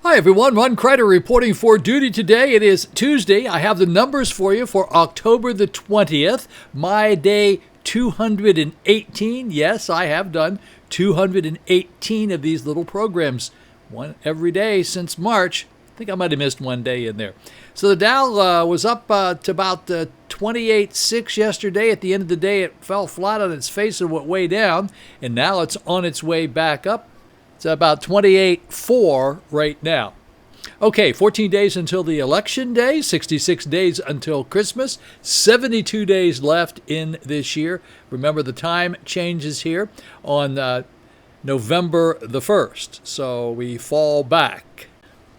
Hi everyone, Ron Crider reporting for duty today. It is Tuesday. I have the numbers for you for October the 20th, my day 218. Yes, I have done 218 of these little programs, one every day since March. I think I might have missed one day in there. So the Dow was up to about 28.6 yesterday. At the end of the day, it fell flat on its face and went way down, and now it's on its way back up. It's about 28.4 right now. Okay, 14 days until the election day, 66 days until Christmas, 72 days left in this year. Remember, the time changes here on November the 1st, so we fall back.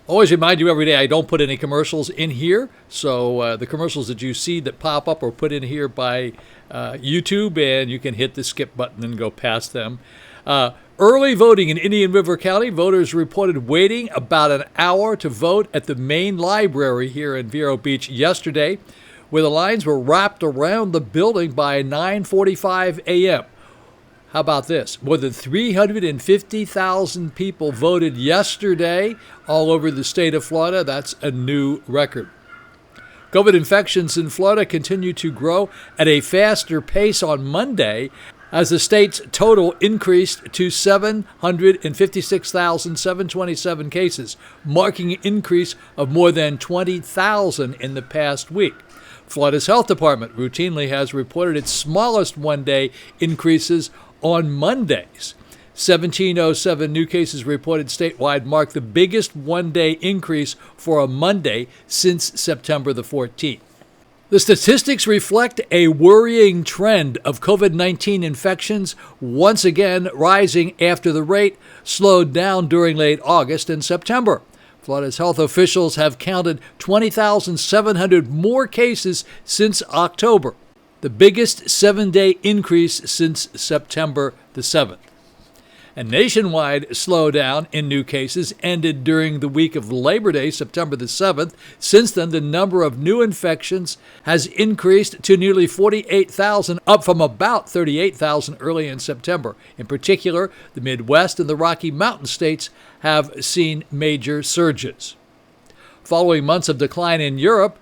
Always remind you every day I don't put any commercials in here, so the commercials that you see that pop up are put in here by YouTube, and you can hit the skip button and go past them. Early voting in Indian River County. Voters reported waiting about an hour to vote at the main library here in Vero Beach yesterday, where the lines were wrapped around the building by 9:45 a.m. How about this? More than 350,000 people voted yesterday all over the state of Florida. That's a new record. COVID infections in Florida continue to grow at a faster pace on Monday, as the state's total increased to 756,727 cases, marking an increase of more than 20,000 in the past week. Florida's health department routinely has reported its smallest one-day increases on Mondays. 1,707 new cases reported statewide marked the biggest one-day increase for a Monday since September the 14th. The statistics reflect a worrying trend of COVID-19 infections, once again rising after the rate slowed down during late August and September. Florida's health officials have counted 20,700 more cases since October, the biggest seven-day increase since September the 7th. A nationwide slowdown in new cases ended during the week of Labor Day, September the 7th. Since then, the number of new infections has increased to nearly 48,000, up from about 38,000 early in September. In particular, the Midwest and the Rocky Mountain states have seen major surges. Following months of decline in Europe,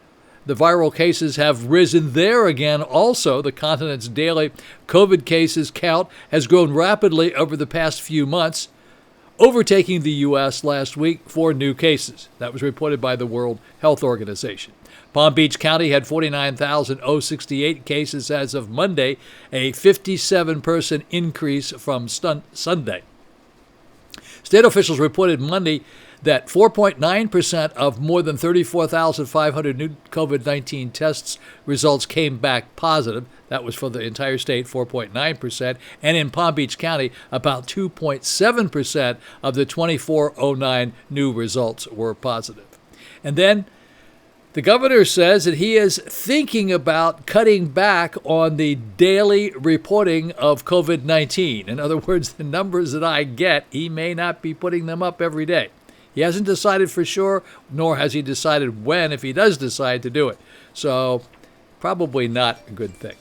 the viral cases have risen there again also. The continent's daily COVID cases count has grown rapidly over the past few months, overtaking the U.S. last week for new cases. That was reported by the World Health Organization. Palm Beach County had 49,068 cases as of Monday, a 57% increase from Sunday. State officials reported Monday that 4.9% of more than 34,500 new COVID-19 tests results came back positive. That was for the entire state, 4.9%. And in Palm Beach County, about 2.7% of the 2,409 new results were positive. And then the governor says that he is thinking about cutting back on the daily reporting of COVID-19. In other words, the numbers that I get, he may not be putting them up every day. He hasn't decided for sure, nor has he decided when, if he does decide to do it. So probably not a good thing.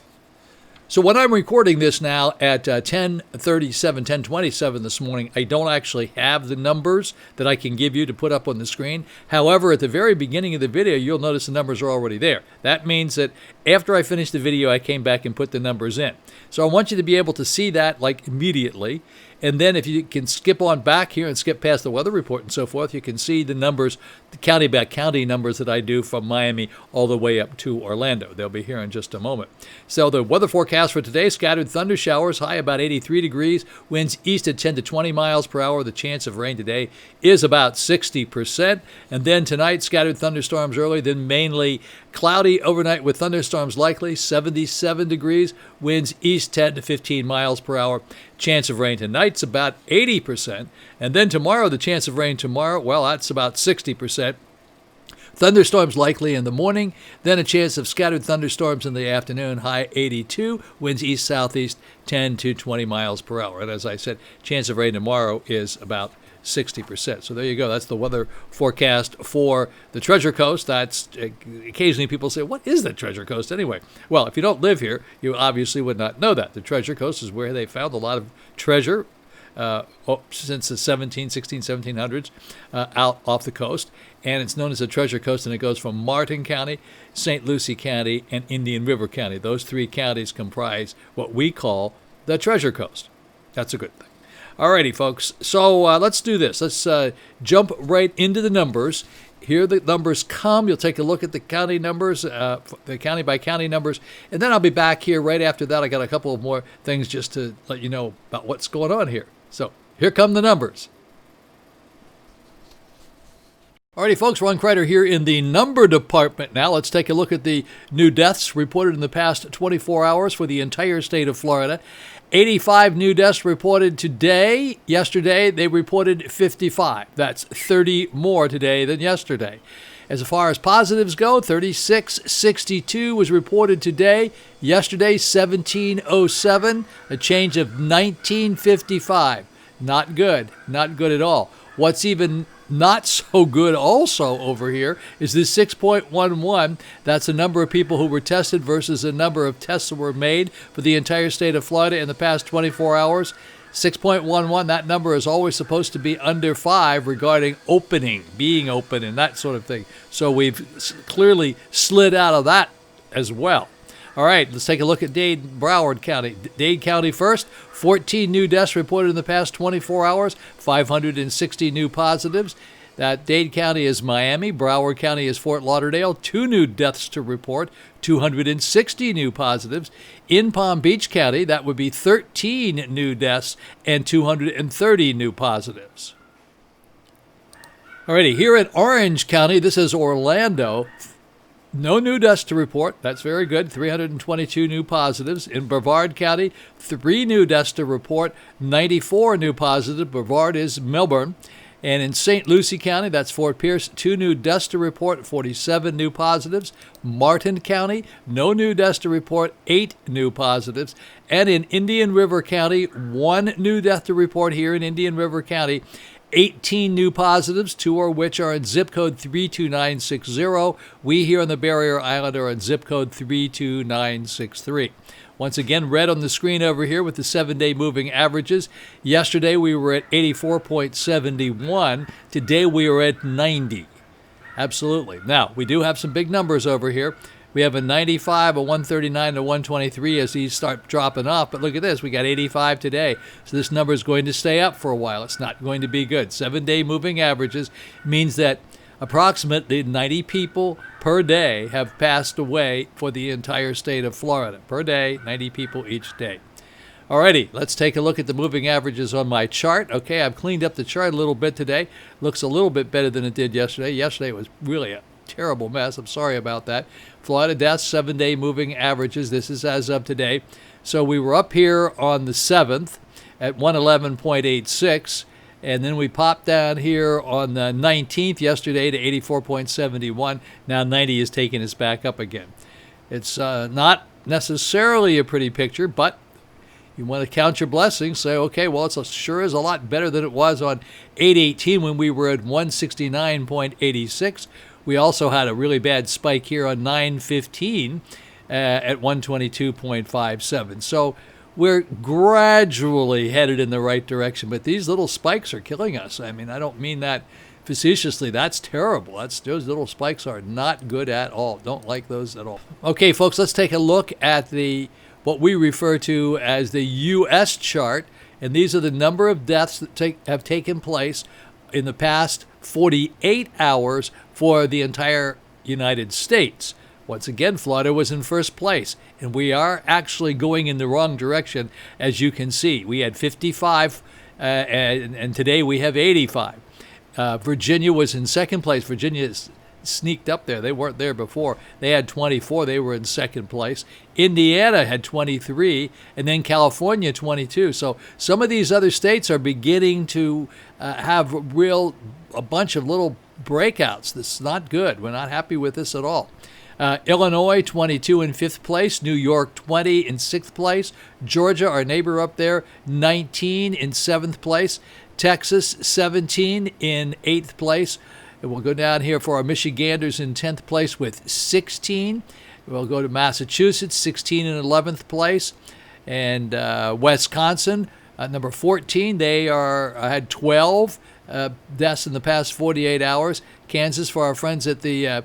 So when I'm recording this now at 10:27 this morning, I don't actually have the numbers that I can give you to put up on the screen. However, at the very beginning of the video, you'll notice the numbers are already there. That means that after I finished the video, I came back and put the numbers in. So I want you to be able to see that like immediately. And then if you can skip on back here and skip past the weather report and so forth, you can see the numbers, the county by county numbers that I do from Miami all the way up to Orlando. They'll be here in just a moment. So the weather forecast for today, scattered thunder showers, high about 83 degrees, winds east at 10 to 20 miles per hour. The chance of rain today is about 60%. And then tonight, scattered thunderstorms early, then mainly cloudy overnight with thunderstorms likely, 77 degrees, winds east 10 to 15 miles per hour. Chance of rain tonight's about 80%. And then tomorrow, the chance of rain tomorrow, well, that's about 60%. Thunderstorms likely in the morning, then a chance of scattered thunderstorms in the afternoon, high 82, winds east-southeast 10 to 20 miles per hour. And as I said, chance of rain tomorrow is about 60%. So there you go. That's the weather forecast for the Treasure Coast. That's occasionally people say, what is the Treasure Coast anyway? Well, if you don't live here, you obviously would not know that. The Treasure Coast is where they found a lot of treasure since the 1700s out off the coast. And it's known as the Treasure Coast, and it goes from Martin County, St. Lucie County, and Indian River County. Those three counties comprise what we call the Treasure Coast. That's a good thing. Alrighty, folks. So let's do this. Let's jump right into the numbers. Here the numbers come. You'll take a look at the county numbers, the county by county numbers, and then I'll be back here right after that. I got a couple of more things just to let you know about what's going on here. So here come the numbers. Alrighty, folks, Ron Crider here in the number department now. Let's take a look at the new deaths reported in the past 24 hours for the entire state of Florida. 85 new deaths reported today. Yesterday, they reported 55. That's 30 more today than yesterday. As far as positives go, 3662 was reported today. Yesterday, 1707, a change of 1955. Not good. Not good at all. What's even not so good also over here is this 6.11. That's the number of people who were tested versus the number of tests that were made for the entire state of Florida in the past 24 hours. 6.11, that number is always supposed to be under 5 regarding being open, and that sort of thing. So we've clearly slid out of that as well. All right, let's take a look at Dade, Broward County. Dade County first, 14 new deaths reported in the past 24 hours, 560 new positives. That Dade County is Miami, Broward County is Fort Lauderdale, 2 new deaths to report, 260 new positives. In Palm Beach County, that would be 13 new deaths and 230 new positives. Alrighty, here in Orange County, this is Orlando. No new deaths to report. That's very good. 322 new positives. In Brevard County, 3 new deaths to report, 94 new positives. Brevard is Melbourne. And in St. Lucie County, that's Fort Pierce, 2 new deaths to report, 47 new positives. Martin County, no new deaths to report, 8 new positives. And in Indian River County, 1 new death to report here in Indian River County. 18 new positives, 2 of which are in zip code 32960. We here on the Barrier Island are in zip code 32963. Once again, red on the screen over here with the 7-day moving averages. Yesterday we were at 84.71. Today we are at 90. Absolutely. Now, we do have some big numbers over here. We have a 95, a 139, a 123 as these start dropping off. But look at this. We got 85 today. So this number is going to stay up for a while. It's not going to be good. 7-day moving averages means that approximately 90 people per day have passed away for the entire state of Florida. Per day, 90 people each day. Alrighty, let's take a look at the moving averages on my chart. Okay, I've cleaned up the chart a little bit today. Looks a little bit better than it did yesterday. Yesterday was really a terrible mess. I'm sorry about that. Florida deaths, 7-day moving averages. This is as of today. So we were up here on the 7th at 111.86. And then we popped down here on the 19th yesterday to 84.71. Now 90 is taking us back up again. It's not necessarily a pretty picture, but you want to count your blessings. Say, okay, well, it sure is a lot better than it was on 8/18 when we were at 169.86. We also had a really bad spike here on 9/15 at 122.57. So we're gradually headed in the right direction, but these little spikes are killing us. I mean, I don't mean that facetiously. That's terrible. Those little spikes are not good at all. Don't like those at all. Okay, folks, let's take a look at what we refer to as the U.S. chart, and these are the number of deaths that have taken place in the past 48 hours for the entire United States. Once again, Florida was in first place, and we are actually going in the wrong direction, as you can see. We had 55, and today we have 85. Virginia was in second place. Virginia sneaked up there. They weren't there before. They had 24. They were in second place. Indiana had 23, and then California 22. So some of these other states are beginning to have a bunch of little breakouts. This is not good. We're not happy with this at all. Illinois, 22 in 5th place. New York, 20 in 6th place. Georgia, our neighbor up there, 19 in 7th place. Texas, 17 in 8th place. And we'll go down here for our Michiganders in 10th place with 16. We'll go to Massachusetts, 16 in 11th place. And Wisconsin, Number 14, they had 12 deaths in the past 48 hours. Kansas, for our friends at the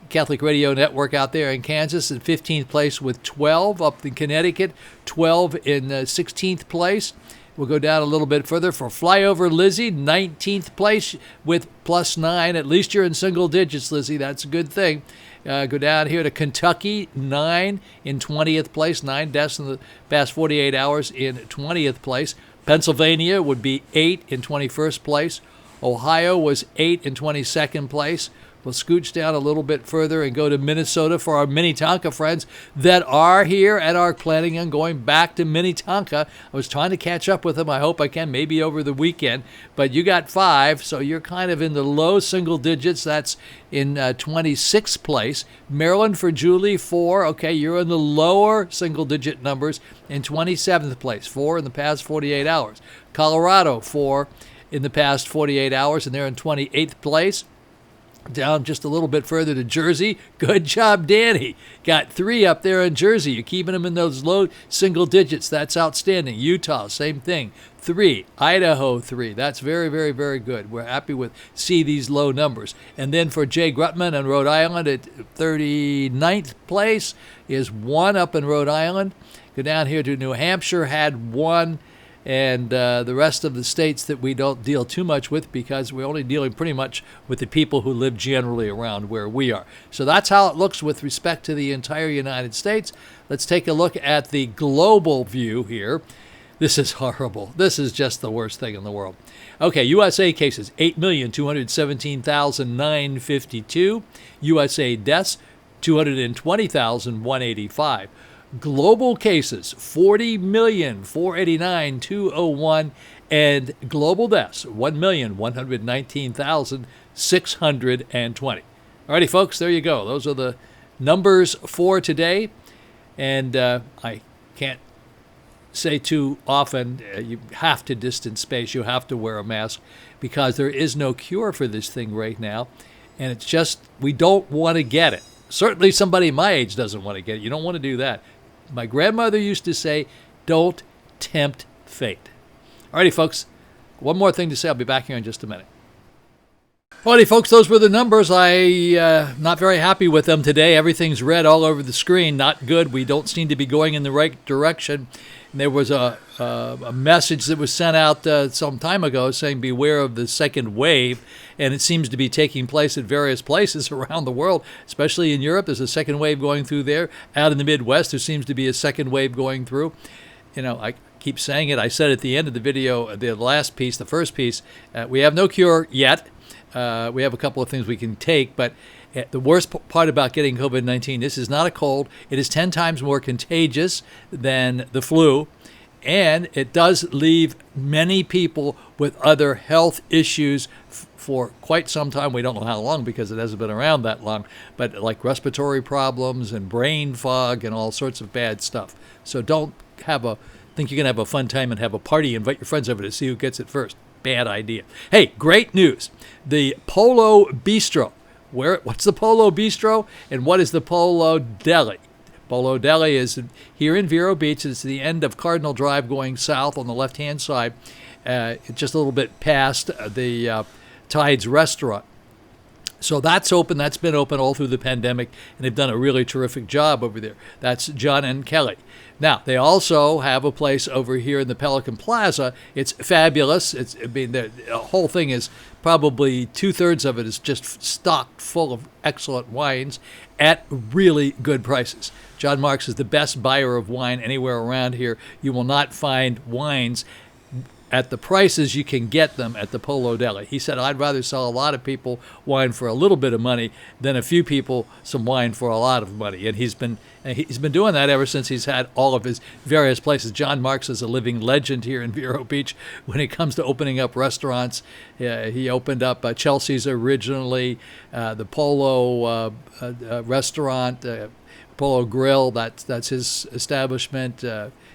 Catholic Radio Network out there in Kansas, in 15th place with 12. Up in Connecticut, 12 in 16th place. We'll go down a little bit further for Flyover Lizzie, 19th place with +9. At least you're in single digits, Lizzie. That's a good thing. Go down here to Kentucky, 9 in 20th place. 9 deaths in the past 48 hours in 20th place. Pennsylvania would be 8 in 21st place. Ohio was 8 in 22nd place. We'll scooch down a little bit further and go to Minnesota for our Minnetonka friends that are here and are planning on going back to Minnetonka. I was trying to catch up with them. I hope I can, maybe over the weekend. But you got 5, so you're kind of in the low single digits. That's in 26th place. Maryland for Julie, 4. Okay, you're in the lower single digit numbers in 27th place. 4 in the past 48 hours. Colorado, 4 in the past 48 hours, and they're in 28th place. Down just a little bit further to Jersey. Good job, Danny. Got 3 up there in Jersey. You're keeping them in those low single digits. That's outstanding. Utah, same thing. 3. Idaho, 3. That's very, very, very good. We're happy with see these low numbers. And then for Jay Grutman in Rhode Island at 39th place is 1 up in Rhode Island. Go down here to New Hampshire, had 1. And the rest of the states that we don't deal too much with because we're only dealing pretty much with the people who live generally around where we are. So that's how it looks with respect to the entire United States. Let's take a look at the global view here. This is horrible. This is just the worst thing in the world. Okay, USA cases, 8,217,952. USA deaths, 220,185. Global cases, 40,489,201, and global deaths, 1,119,620. Alrighty, folks, there you go. Those are the numbers for today. And I can't say too often, you have to distance space, you have to wear a mask, because there is no cure for this thing right now. And it's just, we don't want to get it. Certainly somebody my age doesn't want to get it. You don't want to do that. My grandmother used to say, don't tempt fate. Alrighty, folks, one more thing to say. I'll be back here in just a minute. Alrighty, folks, those were the numbers. I'm not very happy with them today. Everything's red all over the screen. Not good. We don't seem to be going in the right direction. And there was a message that was sent out some time ago saying beware of the second wave, and it seems to be taking place at various places around the world, especially in Europe. There's a second wave going through there. Out in the Midwest, there seems to be a second wave going through. You know, I keep saying it. I said at the end of the video, the last piece, the first piece, we have no cure yet. We have a couple of things we can take, but the worst part about getting COVID-19, this is not a cold. It is 10 times more contagious than the flu, and it does leave many people with other health issues for quite some time. We don't know how long because it hasn't been around that long, but like respiratory problems and brain fog and all sorts of bad stuff. So don't think you're going to have a fun time and have a party, invite your friends over to see who gets it first. Bad idea. Hey, great news. The Polo Bistro. What's the Polo Bistro and what is the Polo Deli? Polo Deli is here in Vero Beach. It's the end of Cardinal Drive going south on the left-hand side, just a little bit past the Tides Restaurant. So that's open. That's been open all through the pandemic, and they've done a really terrific job over there. That's John and Kelly. Now, they also have a place over here in the Pelican Plaza. It's fabulous. The whole thing is probably 2/3 of it is just stocked full of excellent wines at really good prices. John Marks is the best buyer of wine anywhere around here. You will not find wines at the prices you can get them at the Polo Deli. He said, I'd rather sell a lot of people wine for a little bit of money than a few people some wine for a lot of money. And he's been doing that ever since he's had all of his various places. John Marks is a living legend here in Vero Beach when it comes to opening up restaurants. He opened up Chelsea's originally, the Polo restaurant, Polo Grill, that's his establishment.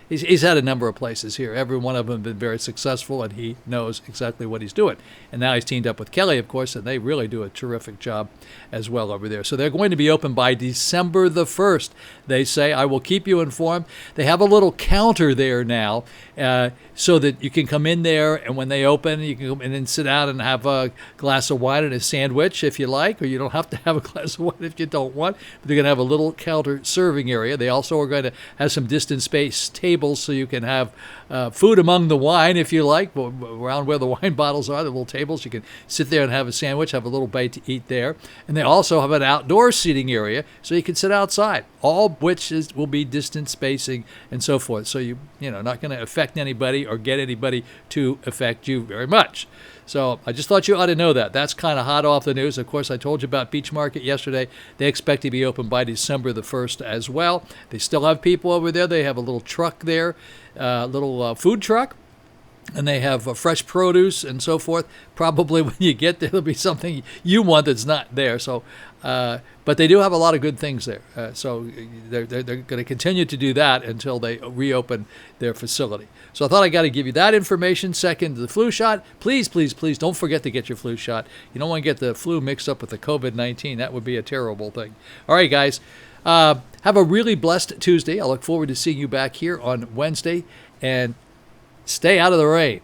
He's had a number of places here. Every one of them have been very successful, and he knows exactly what he's doing. And now he's teamed up with Kelly, of course, and they really do a terrific job as well over there. So they're going to be open by December the 1st, they say. I will keep you informed. They have a little counter there now, so that you can come in there, and when they open, you can come in and sit down and have a glass of wine and a sandwich if you like, or you don't have to have a glass of wine if you don't want. But they're going to have a little counter serving area. They also are going to have some distance spaced tables so you can have food among the wine if you like, around where the wine bottles are, the little tables. You can sit there and have a sandwich, have a little bite to eat there. And they also have an outdoor seating area so you can sit outside, all of which will be distance spacing and so forth. So you're not going to affect anybody or get anybody to affect you very much. So I just thought you ought to know that. That's kind of hot off the news. Of course, I told you about Beach Market yesterday. They expect to be open by December the 1st as well. They still have people over there. They have a little truck there, little food truck. And they have fresh produce and so forth. Probably when you get there, there'll be something you want that's not there. So, but they do have a lot of good things there. So they're going to continue to do that until they reopen their facility. So I thought I got to give you that information. Second, the flu shot. Please, please, please don't forget to get your flu shot. You don't want to get the flu mixed up with the COVID-19. That would be a terrible thing. All right, guys. Have a really blessed Tuesday. I look forward to seeing you back here on Wednesday. And stay out of the rain.